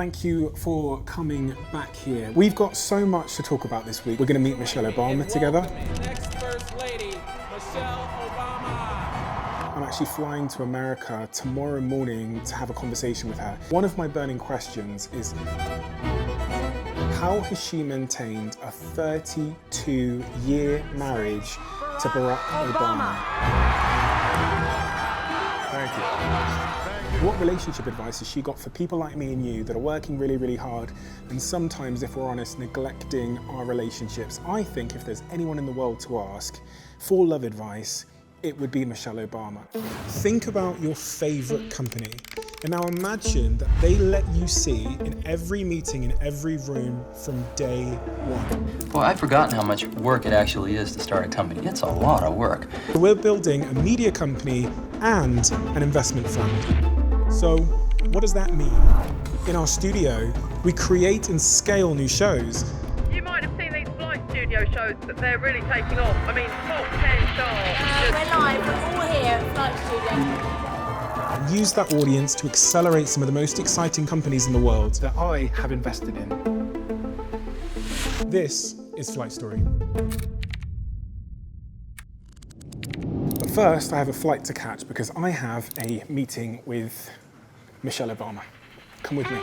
thank you for coming back here. We've got so much to talk about this week. We're going to meet Michelle Obama together. Next First Lady, Michelle Obama. I'm actually flying to America tomorrow morning to have a conversation with her. One of my burning questions is, how has she maintained a 32-year marriage to Barack Obama? Thank you. What relationship advice has she got for people like me and you that are working really, really hard and sometimes, if we're honest, neglecting our relationships? I think if there's anyone in the world to ask for love advice, it would be Michelle Obama. Think about your favorite company and now imagine that they let you see in every meeting, in every room from day one. Boy, I've forgotten how much work it actually is to start a company. It's a lot of work. We're building a media company and an investment fund. So what does that mean? In our studio, we create and scale new shows. You might have seen these flight studio shows, but they're really taking off. I mean, top 10 stars. We're live, we're all here at Flight Studio. And use that audience to accelerate some of the most exciting companies in the world that I have invested in. This is Flight Story. But first, I have a flight to catch because I have a meeting with Michelle Obama. Come with me.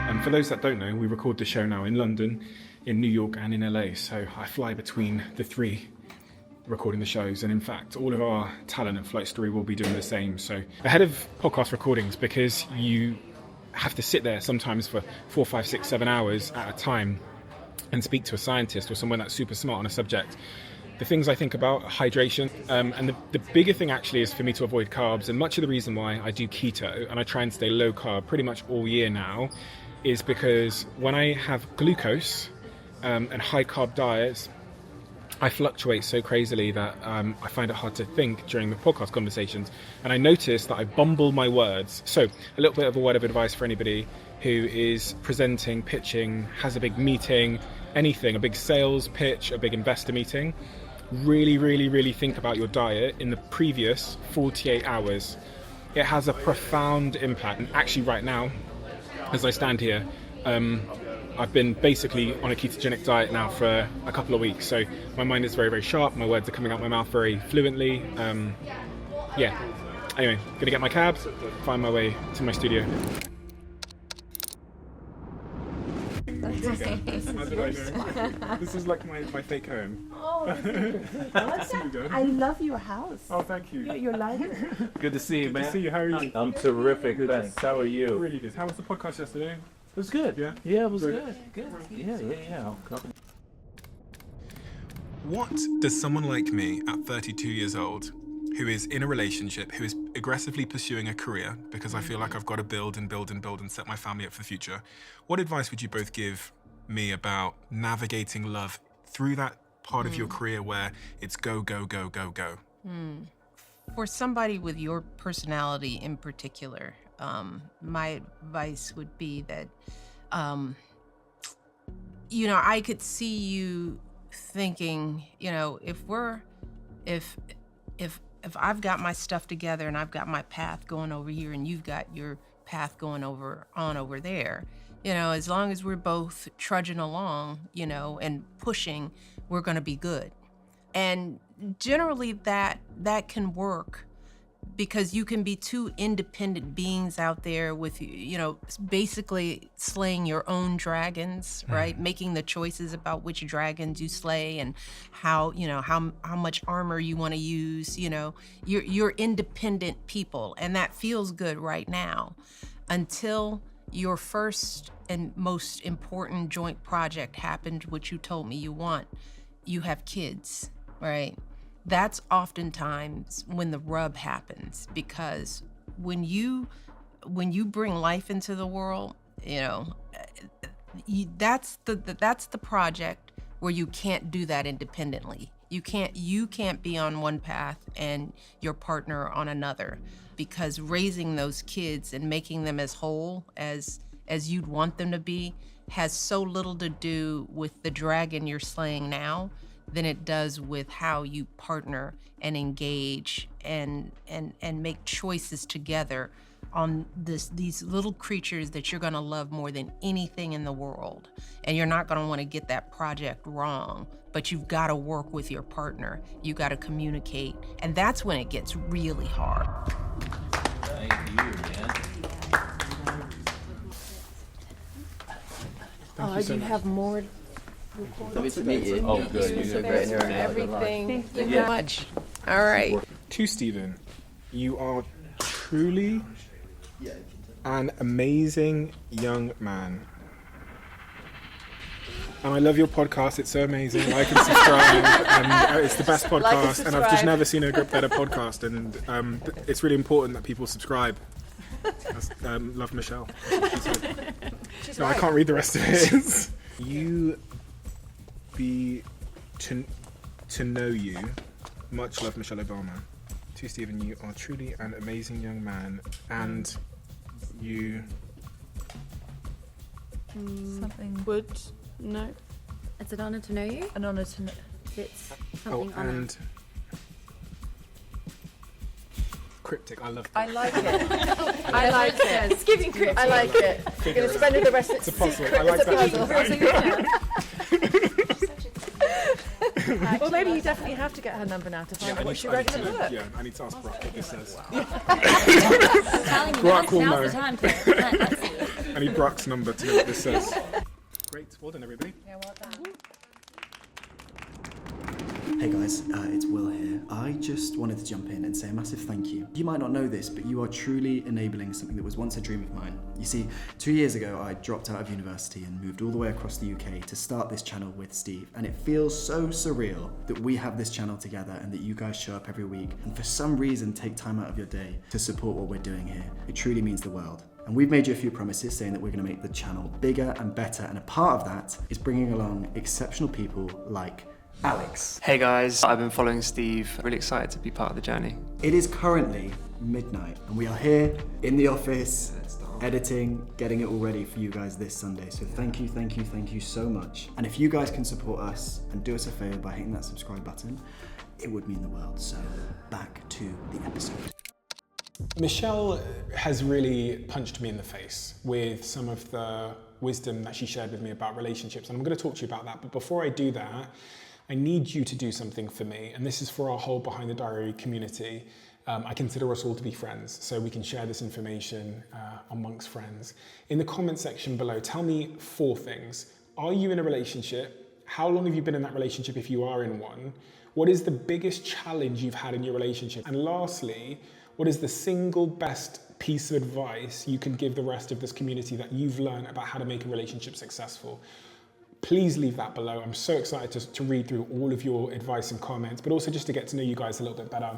And for those that don't know, we record the show now in London, in New York and in LA. So I fly between the three recording the shows, and in fact all of our talent at Flight Story will be doing the same. So ahead of podcast recordings, because you have to sit there sometimes for 4, 5, 6, 7 hours at a time and speak to a scientist or someone that's super smart on a subject, the things I think about are hydration, and the bigger thing actually is for me to avoid carbs. And much of the reason why I do keto and I try and stay low carb pretty much all year now is because when I have glucose and high carb diets, I fluctuate so crazily that I find it hard to think during the podcast conversations, and I notice that I bumble my words. So a little bit of a word of advice for anybody who is presenting, pitching, has a big meeting, anything, a big sales pitch, a big investor meeting. Really, really, really think about your diet in the previous 48 hours. It has a profound impact. And actually right now, as I stand here, I've been basically on a ketogenic diet now for a couple of weeks, so my mind is very, very sharp. My words are coming out my mouth very fluently. Yeah. Anyway, gonna get my cab, find my way to my studio. This is like my fake home. Oh, I love your house. Oh, thank you. Your library. Good to see you, man. Good to see you. How are you? I'm terrific. Thanks. How are you? Really good. How was the podcast yesterday? It was good. Yeah? Yeah, it was Good. good. Yeah. What does someone like me at 32 years old, who is in a relationship, who is aggressively pursuing a career because I feel like I've got to build and set my family up for the future, what advice would you both give me about navigating love through that part of your career where it's go, go, go, go, go? For somebody with your personality in particular, my advice would be that, I could see you thinking, if I've got my stuff together and I've got my path going over here and you've got your path going over there, as long as we're both trudging along, and pushing, we're going to be good. And generally that can work because you can be two independent beings out there with, basically slaying your own dragons, right? Making the choices about which dragons you slay and how much armor you want to use. You're independent people, and that feels good right now until your first and most important joint project happened, which you told me you have kids, right? That's oftentimes when the rub happens, because when you bring life into the world, that's the project where you can't do that independently. You can't be on one path and your partner on another, because raising those kids and making them as whole as you'd want them to be has so little to do with the dragon you're slaying now than it does with how you partner and engage and make choices together on these little creatures that you're gonna love more than anything in the world. And you're not gonna wanna get that project wrong, but you've gotta work with your partner. You gotta communicate, and that's when it gets really hard. Thank you, man. Thank you so you much. have more. Lovely to meet you. Oh, good. You did great. Everything. Thank you much. All right. To Steven, you are truly an amazing young man. And I love your podcast. It's so amazing. Like and subscribe. And it's the best podcast. And I've just never seen a better podcast. And it's really important that people subscribe. Love Michelle. No, I can't read the rest of it. You be to know you. Much love, Michelle Obama. To Steven, you are truly an amazing young man, and you. Something. Would no. It's an honour to know you. An honour to know. It's Oh, something honour. and cryptic. I love that. I like it. I like it. It's giving cryptic. I like it. We're going to spend the rest of It's a puzzle. I like that. Well, maybe you definitely have to get her number now to find out what she wrote in the book. Yeah, I need to ask Brock what this says. I'm telling you, Brock will now's know. the time to plant that seed. I need Brock's number to know what this says. Great. Well done, everybody. Hey guys, it's Will here. I just wanted to jump in and say a massive thank you. You might not know this, but you are truly enabling something that was once a dream of mine. You see, 2 years ago I dropped out of university and moved all the way across the UK to start this channel with Steve, and it feels so surreal that we have this channel together and that you guys show up every week and for some reason take time out of your day to support what we're doing here. It truly means the world. And we've made you a few promises saying that we're going to make the channel bigger and better, and a part of that is bringing along exceptional people like Alex. Hey guys, I've been following Steve. Really excited to be part of the journey. It is currently midnight and we are here in the office editing, getting it all ready for you guys this Sunday. So thank you so much. And if you guys can support us and do us a favor by hitting that subscribe button, it would mean the world. So back to the episode. Michelle has really punched me in the face with some of the wisdom that she shared with me about relationships. And I'm going to talk to you about that. But before I do that, I need you to do something for me. And this is for our whole Behind the Diary community. I consider us all to be friends, so we can share this information amongst friends. In the comment section below, tell me 4 things. Are you in a relationship? How long have you been in that relationship if you are in one? What is the biggest challenge you've had in your relationship? And lastly, what is the single best piece of advice you can give the rest of this community that you've learned about how to make a relationship successful? Please leave that below. I'm so excited to read through all of your advice and comments, but also just to get to know you guys a little bit better.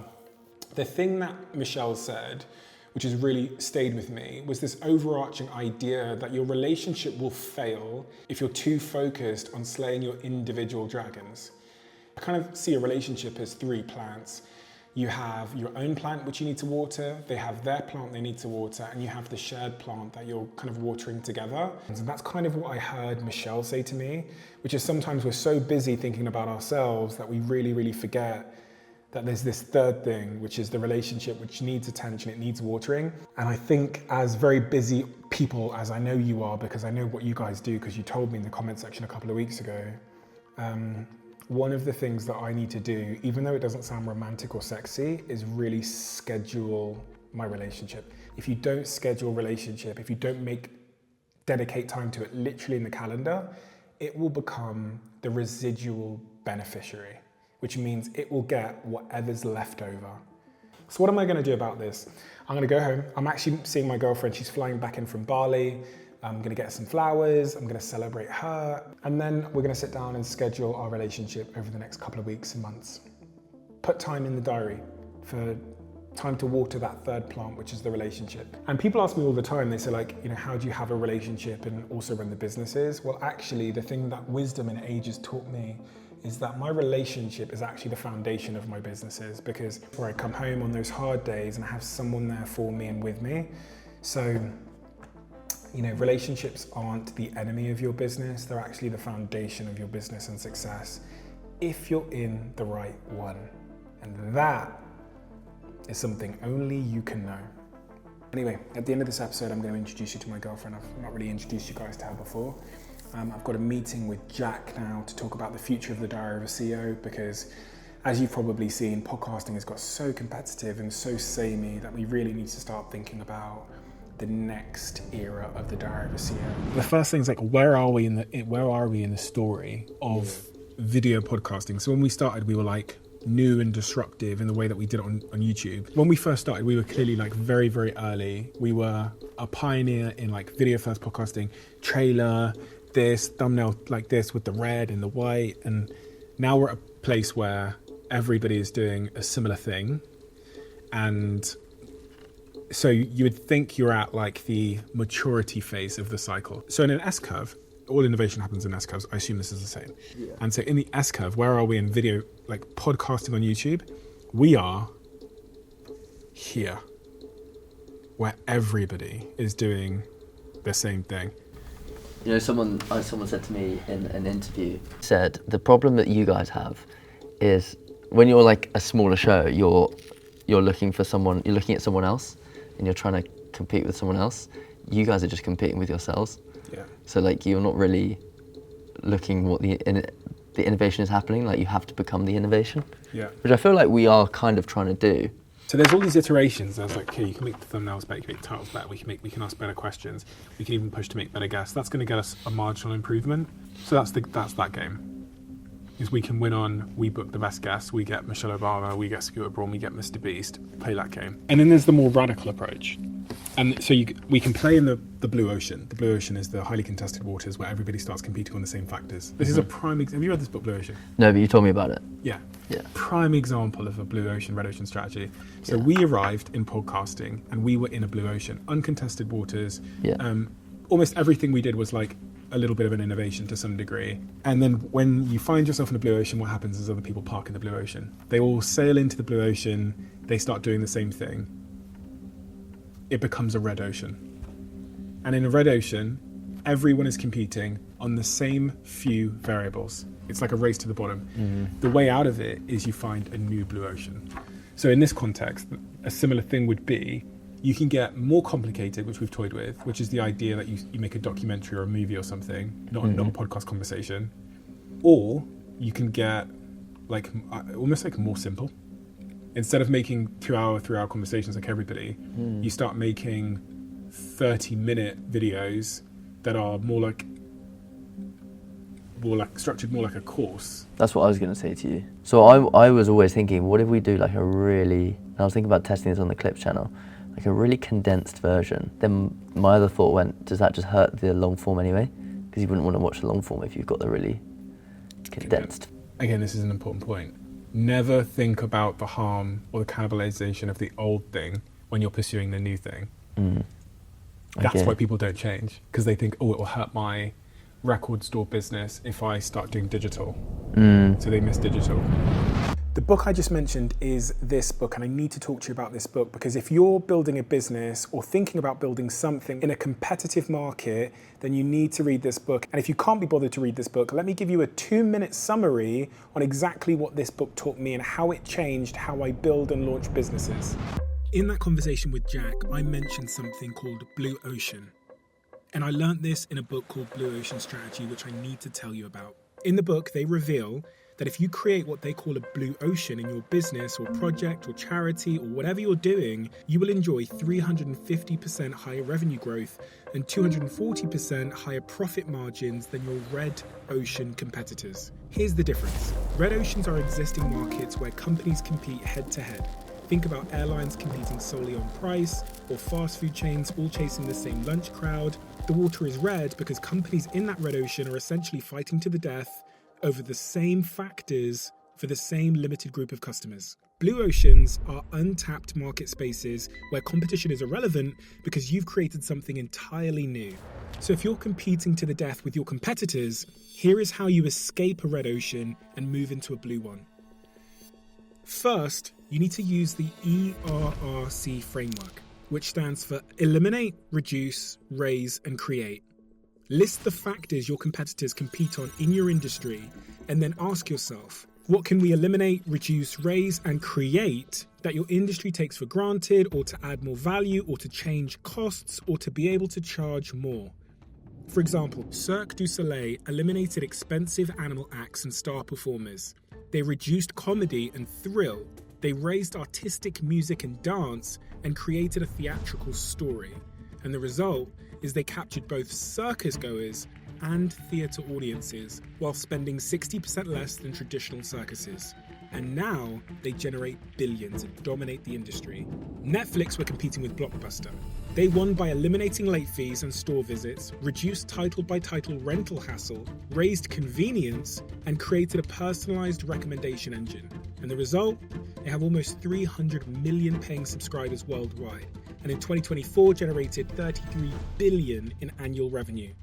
The thing that Michelle said, which has really stayed with me, was this overarching idea that your relationship will fail if you're too focused on slaying your individual dragons. I kind of see a relationship as 3 plants. You have your own plant, which you need to water, they have their plant they need to water, and you have the shared plant that you're kind of watering together. And that's kind of what I heard Michelle say to me, which is sometimes we're so busy thinking about ourselves that we really, really forget that there's this third thing, which is the relationship, which needs attention, it needs watering. And I think as very busy people, as I know you are, because I know what you guys do, because you told me in the comment section a couple of weeks ago, one of the things that I need to do, even though it doesn't sound romantic or sexy, is really schedule my relationship. If you don't schedule relationship, if you don't dedicate time to it literally in the calendar, it will become the residual beneficiary, which means it will get whatever's left over. So what am I gonna do about this? I'm gonna go home. I'm actually seeing my girlfriend. She's flying back in from Bali. I'm gonna get some flowers, I'm gonna celebrate her, and then we're gonna sit down and schedule our relationship over the next couple of weeks and months. Put time in the diary for time to water that third plant, which is the relationship. And people ask me all the time, they say like, how do you have a relationship and also run the businesses? Well, actually, the thing that wisdom and age has taught me is that my relationship is actually the foundation of my businesses, because where I come home on those hard days and I have someone there for me and with me. So, relationships aren't the enemy of your business, they're actually the foundation of your business and success. if you're in the right one. And that is something only you can know. Anyway, at the end of this episode, I'm going to introduce you to my girlfriend. I've not really introduced you guys to her before. I've got a meeting with Jack now to talk about the future of the Diary of a CEO, because as you've probably seen, podcasting has got so competitive and so samey that we really need to start thinking about the next era of the Diary of a CEO. The first thing is like, where are we in the story of video podcasting? So when we started, we were like new and disruptive in the way that we did it on YouTube. When we first started, we were clearly like very, very early. We were a pioneer in like video first podcasting, trailer, this, thumbnail like this with the red and the white. And now we're at a place where everybody is doing a similar thing. And so you would think you're at like the maturity phase of the cycle. So in an S-curve, all innovation happens in S-curves. I assume this is the same. Yeah. And so in the S-curve, where are we in video, like podcasting on YouTube? We are here, where everybody is doing the same thing. You know, someone said to me in an interview, said the problem that you guys have is when you're like a smaller show, you're looking at someone else and you're trying to compete with someone else. You guys are just competing with yourselves. Yeah. So like you're not really looking what the innovation is happening. Like you have to become the innovation. Yeah. Which I feel like we are kind of trying to do. So there's all these iterations. There's like, okay, you can make the thumbnails better, you can make the titles better, we can ask better questions, we can even push to make better guests. That's going to get us a marginal improvement. So that's that game. Is we can win on, we book the best guests, we get Michelle Obama, we get Stuart Braun, we get Mr. Beast, play that game. And then there's the more radical approach. And so we can play in the blue ocean. The blue ocean is the highly contested waters where everybody starts competing on the same factors. This is a prime example. Have you read this book, Blue Ocean? No, but you told me about it. Yeah. Prime example of a blue ocean, red ocean strategy. So we arrived in podcasting and we were in a blue ocean, uncontested waters. Yeah. Almost everything we did was like a little bit of an innovation to some degree. And then when you find yourself in the blue ocean, what happens is other people park in the blue ocean. They all sail into the blue ocean, they start doing the same thing. It becomes a red ocean. And in a red ocean, everyone is competing on the same few variables. It's like a race to the bottom. Mm-hmm. The way out of it is you find a new blue ocean. So in this context, a similar thing would be, you can get more complicated, which we've toyed with, which is the idea that you make a documentary or a movie or something, not a podcast conversation. Or you can get like almost like more simple. Instead of making 2-hour, 3-hour conversations like everybody, you start making 30-minute videos that are more like structured more like a course. That's what I was going to say to you. So I was always thinking, what if we do like I was thinking about testing this on the Clips channel, like a really condensed version. Then my other thought went, does that just hurt the long form anyway? Because you wouldn't want to watch the long form if you've got the really condensed. Again, this is an important point. Never think about the harm or the cannibalization of the old thing when you're pursuing the new thing. That's why people don't change, because they think, oh, it will hurt my record store business if I start doing digital. So they miss digital. The book I just mentioned is this book, and I need to talk to you about this book because if you're building a business or thinking about building something in a competitive market, then you need to read this book. And if you can't be bothered to read this book, let me give you a 2-minute summary on exactly what this book taught me and how it changed how I build and launch businesses. In that conversation with Jack, I mentioned something called Blue Ocean. And I learned this in a book called Blue Ocean Strategy, which I need to tell you about. In the book, they reveal that if you create what they call a blue ocean in your business or project or charity or whatever you're doing, you will enjoy 350% higher revenue growth and 240% higher profit margins than your red ocean competitors. Here's the difference. Red oceans are existing markets where companies compete head to head. Think about airlines competing solely on price, or fast food chains all chasing the same lunch crowd. The water is red because companies in that red ocean are essentially fighting to the death over the same factors for the same limited group of customers. Blue oceans are untapped market spaces where competition is irrelevant because you've created something entirely new. So if you're competing to the death with your competitors, here is how you escape a red ocean and move into a blue one. First, you need to use the ERRC framework, which stands for Eliminate, Reduce, Raise, and Create. List the factors your competitors compete on in your industry, and then ask yourself, What can we eliminate, reduce, raise, and create that your industry takes for granted, or to add more value, or to change costs, or to be able to charge more? For example, Cirque du Soleil eliminated expensive animal acts and star performers. They reduced comedy and thrill. They raised artistic music and dance and created a theatrical story. And the result is they captured both circus goers and theatre audiences while spending 60% less than traditional circuses. And now they generate billions and dominate the industry. Netflix were competing with Blockbuster. They won by eliminating late fees and store visits, reduced title-by-title rental hassle, raised convenience, and created a personalized recommendation engine. And the result? They have almost 300 million paying subscribers worldwide, and in 2024 generated $33 billion in annual revenue.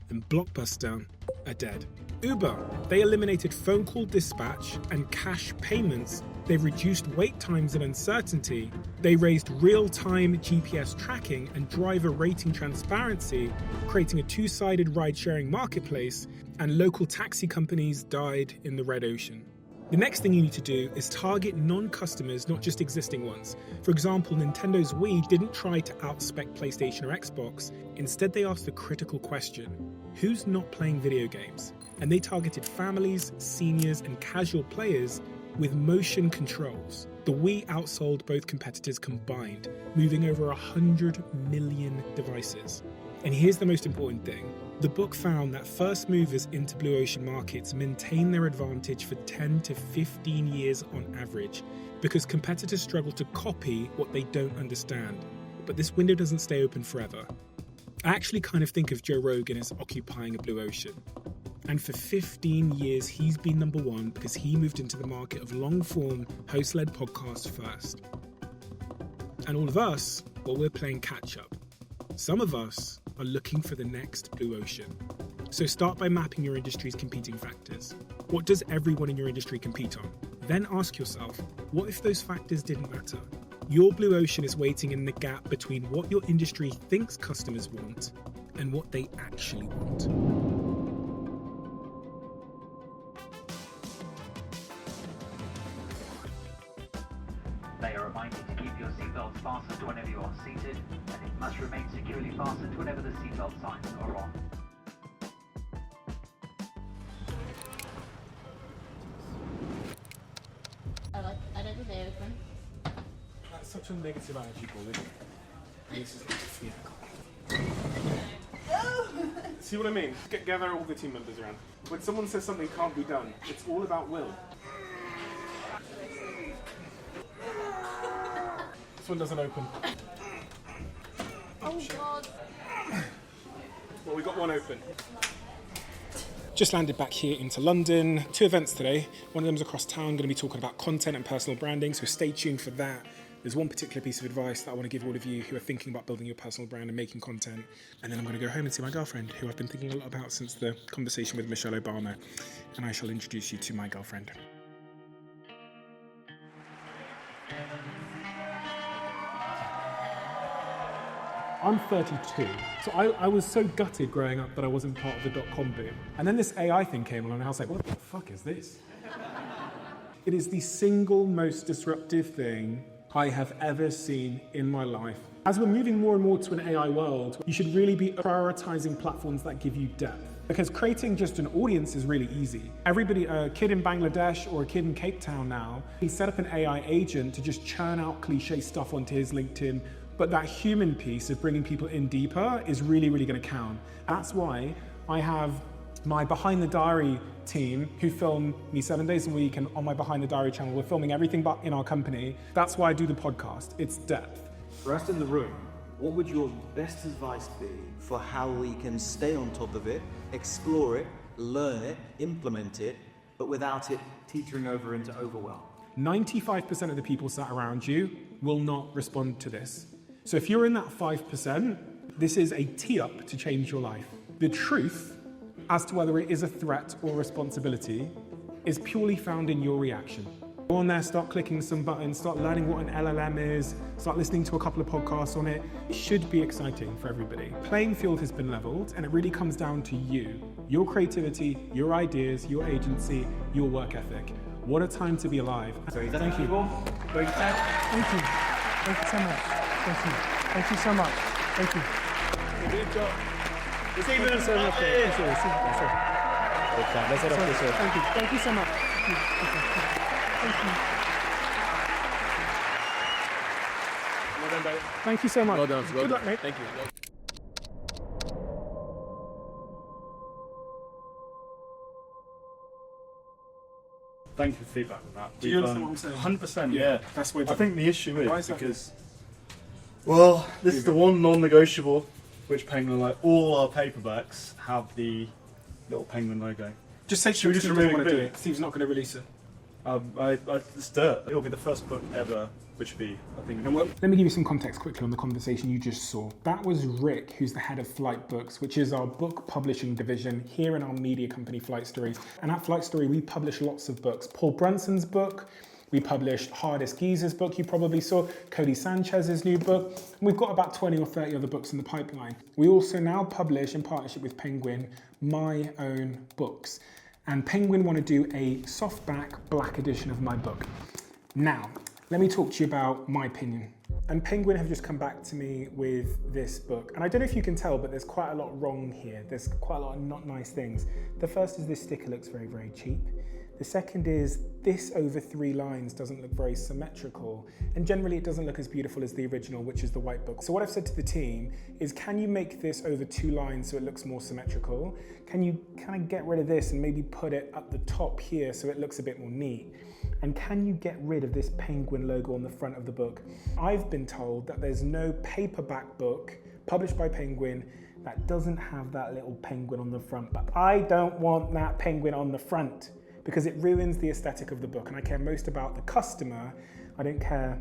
And Blockbuster are dead. Uber, they eliminated phone call dispatch and cash payments. They reduced wait times and uncertainty. They raised real-time GPS tracking and driver rating transparency, creating a two-sided ride-sharing marketplace, and local taxi companies died in the red ocean. The next thing you need to do is target non-customers, not just existing ones. For example, Nintendo's Wii didn't try to outspec PlayStation or Xbox. Instead, they asked the critical question, who's not playing video games? And they targeted families, seniors, and casual players with motion controls. The Wii outsold both competitors combined, moving over 100 million devices. And here's the most important thing. The book found that first movers into blue ocean markets maintain their advantage for 10 to 15 years on average, because competitors struggle to copy what they don't understand. But this window doesn't stay open forever. I actually kind of think of Joe Rogan as occupying a blue ocean. And for 15 years, he's been number one because he moved into the market of long-form, host-led podcasts first. And all of us, well, we're playing catch-up. Some of us are looking for the next blue ocean. So start by mapping your industry's competing factors. What does everyone in your industry compete on? Then ask yourself, what if those factors didn't matter? Your blue ocean is waiting in the gap between what your industry thinks customers want and what they actually want. They are reminded to keep your seatbelts fastened whenever you are seated, and it must remain securely fastened whenever the seatbelt signs are on. I don't think they open. That's such a negative attitude, isn't it? This is theatrical. See what I mean? Gather all the team members around. When someone says something can't be done, it's all about will. This one doesn't open. Oh God. Well, we got one open. Just landed back here into London. 2 events today. One of them's across town, going to be talking about content and personal branding, so stay tuned for that. There's one particular piece of advice that I want to give all of you who are thinking about building your personal brand and making content. And then I'm going to go home and see my girlfriend, who I've been thinking a lot about since the conversation with Michelle Obama. And I shall introduce you to my girlfriend. I'm 32, so I was so gutted growing up that I wasn't part of the dot-com boom. And then this AI thing came along and I was like, what the fuck is this? It is the single most disruptive thing I have ever seen in my life. As we're moving more and more to an AI world, you should really be prioritizing platforms that give you depth. Because creating just an audience is really easy. Everybody, a kid in Bangladesh or a kid in Cape Town now, he set up an AI agent to just churn out cliche stuff onto his LinkedIn. But that human piece of bringing people in deeper is really, really going to count. That's why I have my Behind the Diary team who film me 7 days a week, and on my Behind the Diary channel, we're filming everything but in our company. That's why I do the podcast. It's depth. For us in the room, what would your best advice be for how we can stay on top of it, explore it, learn it, implement it, but without it teetering over into overwhelm? 95% of the people sat around you will not respond to this. So if you're in that 5%, this is a tee-up to change your life. The truth as to whether it is a threat or a responsibility is purely found in your reaction. Go on there, start clicking some buttons, start learning what an LLM is, start listening to a couple of podcasts on it. It should be exciting for everybody. Playing field has been leveled, and it really comes down to you, your creativity, your ideas, your agency, your work ethic. What a time to be alive. Thank you. Thank you. Thank you. Thank you so much. Thank you. Thank you so much. Thank you. Good job. Thank you so much. Thank you. Thank you so much. Thank you. Well done, babe. Thank you so much. Well done. Good luck, mate. Thank you. Thank you for feedback on that. Do you understand what I'm saying? 100%, yeah. That's what I think the issue Why is is that? because, well, this is the one non-negotiable, which Penguin, like all our paperbacks, have the little Penguin logo. Just say Should we just Steve remove doesn't wanna it? do it. Steve's not going to release it. It's dirt. It'll be the first book ever, which will be, I think. Let me give you some context quickly on the conversation you just saw. That was Rick, who's the head of Flight Books, which is our book publishing division here in our media company, Flight Story. And at Flight Story, we publish lots of books. Paul Brunson's book, we published Hardest Geezer's book, you probably saw, Cody Sanchez's new book. And we've got about 20 or 30 other books in the pipeline. We also now publish, in partnership with Penguin, my own books. And Penguin want to do a softback black edition of my book. Now, let me talk to you about my opinion. And Penguin have just come back to me with this book. And I don't know if you can tell, but there's quite a lot wrong here. There's quite a lot of not nice things. The first is this sticker looks very, very cheap. The second is this over 3 lines doesn't look very symmetrical. And generally it doesn't look as beautiful as the original, which is the white book. So what I've said to the team is, can you make this over 2 lines so it looks more symmetrical? Can you kind of get rid of this and maybe put it at the top here so it looks a bit more neat? And can you get rid of this Penguin logo on the front of the book? I've been told that there's no paperback book published by Penguin that doesn't have that little penguin on the front, but I don't want that penguin on the front because it ruins the aesthetic of the book, and I care most about the customer. I don't care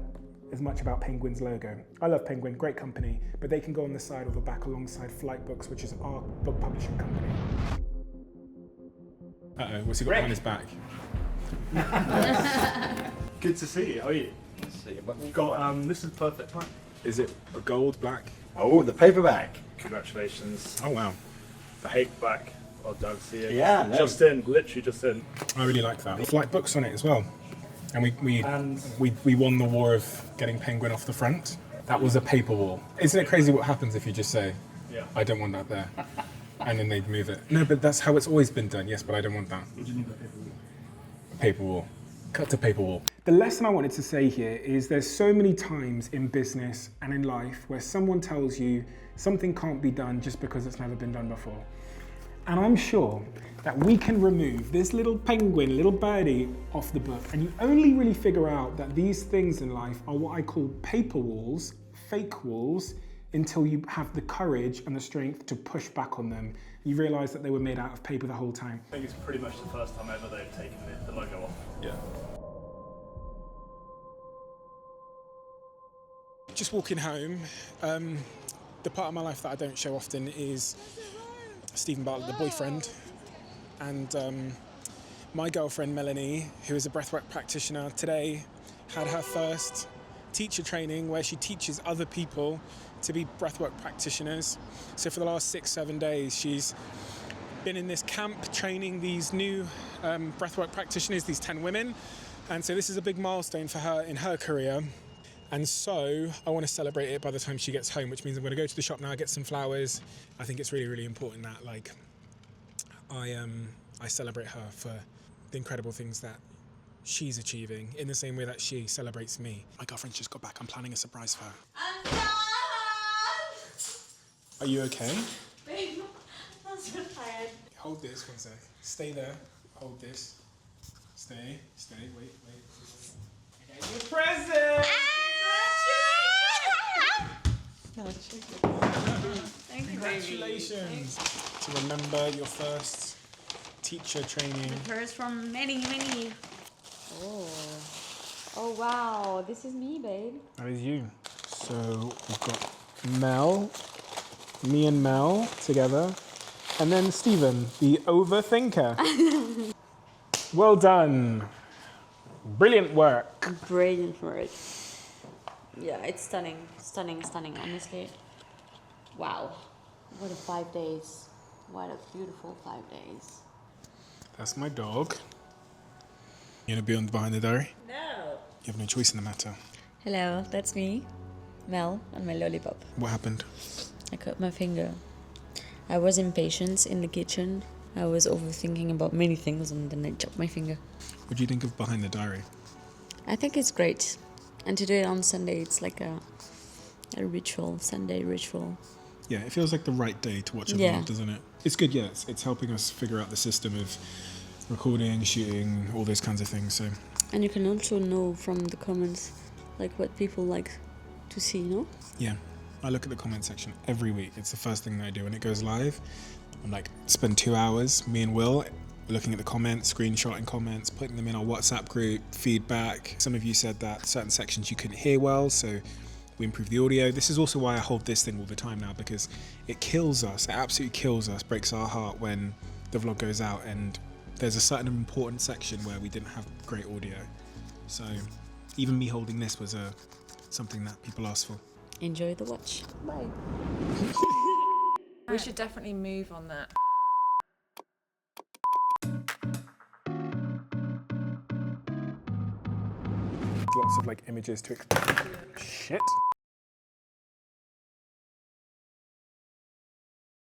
as much about Penguin's logo. I love Penguin, great company, but they can go on the side or the back alongside Flight Books, which is our book publishing company. Uh-oh, what's he got behind his back? Good to see you. How are you? We've got, this is perfect. Is it a gold, black? Oh, the paperback. Congratulations. Oh, wow. The paperback. Oh, don't see it. Yeah, no. Just in, literally just in. I really like that. Flight Books on it as well. And we won the war of getting Penguin off the front. That was a paper wall. Isn't it crazy what happens if you just say, yeah, I don't want that there, and then they'd move it? No, but that's how it's always been done. Yes, but I don't want that. What do you need that paper wall? Paper wall. Cut to paper wall. The lesson I wanted to say here is there's so many times in business and in life where someone tells you something can't be done just because it's never been done before. And I'm sure that we can remove this little penguin, little birdie off the book, and you only really figure out that these things in life are what I call paper walls, fake walls, until you have the courage and the strength to push back on them. You realise that they were made out of paper the whole time. I think it's pretty much the first time ever they've taken the logo off. Yeah. Just walking home, the part of my life that I don't show often is Steven Bartlett, the boyfriend, and my girlfriend Melanie, who is a breathwork practitioner, today had her first teacher training where she teaches other people to be breathwork practitioners. So for the last 6-7 days, she's been in this camp training these new breathwork practitioners, these 10 women. And so this is a big milestone for her in her career. And so I want to celebrate it by the time she gets home, which means I'm going to go to the shop now, get some flowers. I think it's really, really important that I celebrate her for the incredible things that she's achieving in the same way that she celebrates me. My girlfriend's just got back. I'm planning a surprise for her. Are you okay? Babe, I'm so tired. Hold this one sec. Stay there. Hold this. Stay. Wait. I got you a present! Thank you, Congratulations! To remember your first teacher training. First from many. Oh wow, this is me, babe. That is you. So we've got Mel, me and Mel together, and then Steven, the overthinker. Well done. Brilliant work. Brilliant work. Yeah, it's stunning, honestly. Wow. What a 5 days. What a beautiful 5 days. That's my dog. You gonna be on Behind the Diary? No. You have no choice in the matter. Hello, that's me, Mel, and my lollipop. What happened? I cut my finger. I was impatient in the kitchen. I was overthinking about many things and then I chopped my finger. What do you think of Behind the Diary? I think it's great. And to do it on Sunday, it's like a ritual, Sunday ritual. Yeah, it feels like the right day to watch a vlog, doesn't it? It's good, yeah. It's helping us figure out the system of recording, shooting, all those kinds of things. So. And you can also know from the comments, like what people like to see, no? Yeah, I look at the comment section every week. It's the first thing that I do when it goes live. I'm like, spend 2 hours, me and Will, looking at the comments, screenshotting comments, putting them in our WhatsApp group, feedback. Some of you said that certain sections you couldn't hear well, so we improved the audio. This is also why I hold this thing all the time now, because it kills us, it absolutely kills us, breaks our heart when the vlog goes out and there's a certain important section where we didn't have great audio. So even me holding this was something that people asked for. Enjoy the watch. Bye. We should definitely move on that. Lots of like images to shit.